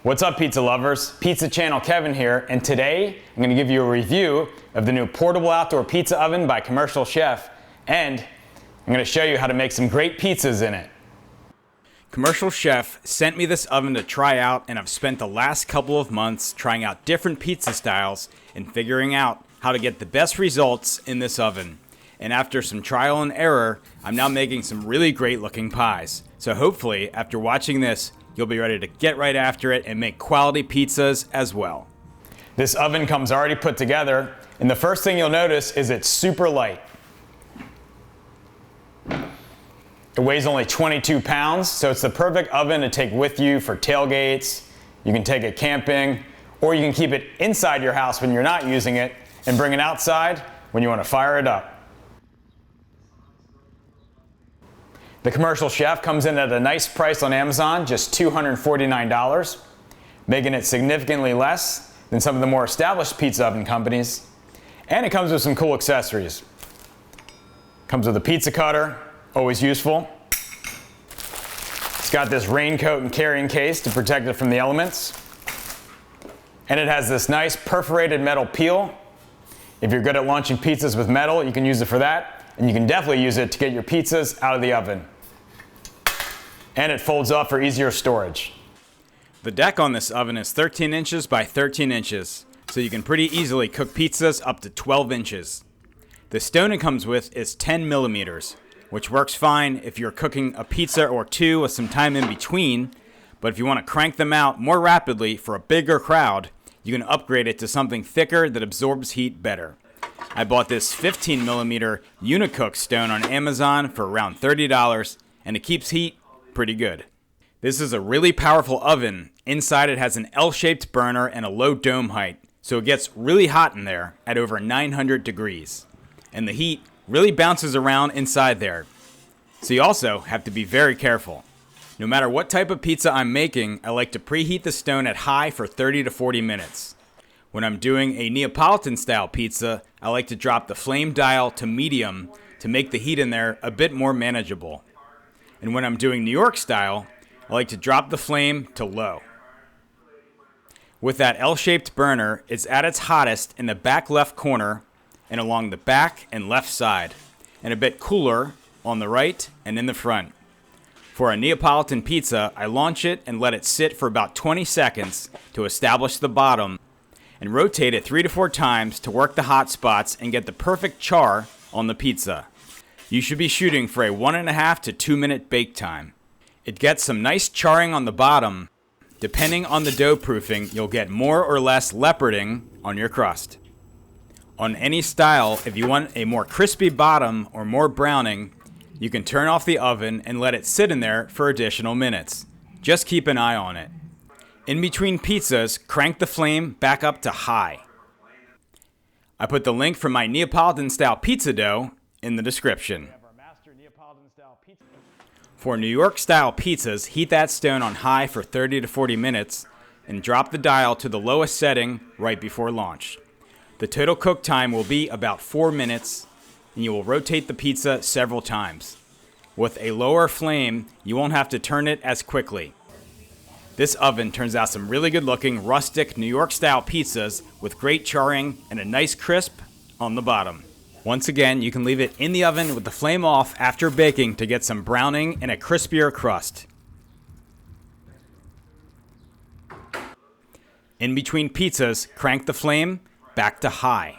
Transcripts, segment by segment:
What's up, pizza lovers? Pizza Channel Kevin here, and today I'm going to give you a review of the new portable outdoor pizza oven by Commercial Chef, and I'm going to show you how to make some great pizzas in it. Commercial Chef sent me this oven to try out, and I've spent the last couple of months trying out different pizza styles and figuring out how to get the best results in this oven. And after some trial and error, I'm now making some really great looking pies. So hopefully, after watching this, you'll be ready to get right after it and make quality pizzas as well. This oven comes already put together, and the first thing you'll notice is it's super light. It weighs only 22 pounds, so it's the perfect oven to take with you for tailgates. You can take it camping, or you can keep it inside your house when you're not using it and bring it outside when you want to fire it up. The Commercial Chef comes in at a nice price on Amazon, just $249, making it significantly less than some of the more established pizza oven companies. And it comes with some cool accessories. Comes with a pizza cutter, always useful. It's got this raincoat and carrying case to protect it from the elements. And it has this nice perforated metal peel. If you're good at launching pizzas with metal, you can use it for that. And you can definitely use it to get your pizzas out of the oven. And it folds up for easier storage. The deck on this oven is 13 inches by 13 inches, so you can pretty easily cook pizzas up to 12 inches. The stone it comes with is 10 millimeters, which works fine if you're cooking a pizza or two with some time in between, but if you want to crank them out more rapidly for a bigger crowd, you can upgrade it to something thicker that absorbs heat better. I bought this 15 millimeter Unicook stone on Amazon for around $30, and it keeps heat pretty good. This is a really powerful oven. Inside it has an L-shaped burner and a low dome height, so it gets really hot in there at over 900 degrees. And the heat really bounces around inside there. So you also have to be very careful. No matter what type of pizza I'm making, I like to preheat the stone at high for 30 to 40 minutes. When I'm doing a Neapolitan style pizza, I like to drop the flame dial to medium to make the heat in there a bit more manageable. And when I'm doing New York style, I like to drop the flame to low. With that L-shaped burner, it's at its hottest in the back left corner and along the back and left side, and a bit cooler on the right and in the front. For a Neapolitan pizza, I launch it and let it sit for about 20 seconds to establish the bottom, and rotate it 3 to 4 times to work the hot spots and get the perfect char on the pizza. You should be shooting for a 1.5 to 2 minute bake time. It gets some nice charring on the bottom. Depending on the dough proofing, you'll get more or less leoparding on your crust. On any style, if you want a more crispy bottom or more browning, you can turn off the oven and let it sit in there for additional minutes. Just keep an eye on it. In between pizzas, crank the flame back up to high. I put the link for my Neapolitan style pizza dough in the description. For New York style pizzas, heat that stone on high for 30 to 40 minutes and drop the dial to the lowest setting right before launch. The total cook time will be about 4 minutes, and you will rotate the pizza several times. With a lower flame, you won't have to turn it as quickly. This oven turns out some really good looking rustic New York style pizzas with great charring and a nice crisp on the bottom. Once again, you can leave it in the oven with the flame off after baking to get some browning and a crispier crust. In between pizzas, crank the flame back to high.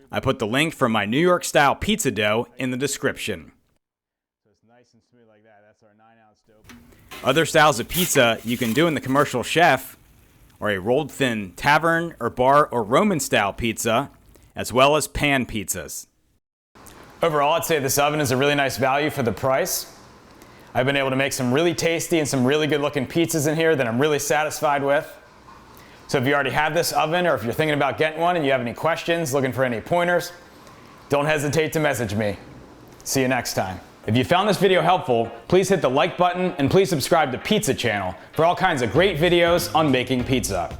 I put the link for my New York style pizza dough in the description. So it's nice and smooth like that. That's our 9-ounce dough. Other styles of pizza you can do in the Commercial Chef are a rolled thin tavern or bar or Roman style pizza, as well as pan pizzas. Overall, I'd say this oven is a really nice value for the price. I've been able to make some really tasty and some really good looking pizzas in here that I'm really satisfied with. So if you already have this oven, or if you're thinking about getting one and you have any questions, looking for any pointers, don't hesitate to message me. See you next time. If you found this video helpful, please hit the like button and please subscribe to Pizza Channel for all kinds of great videos on making pizza.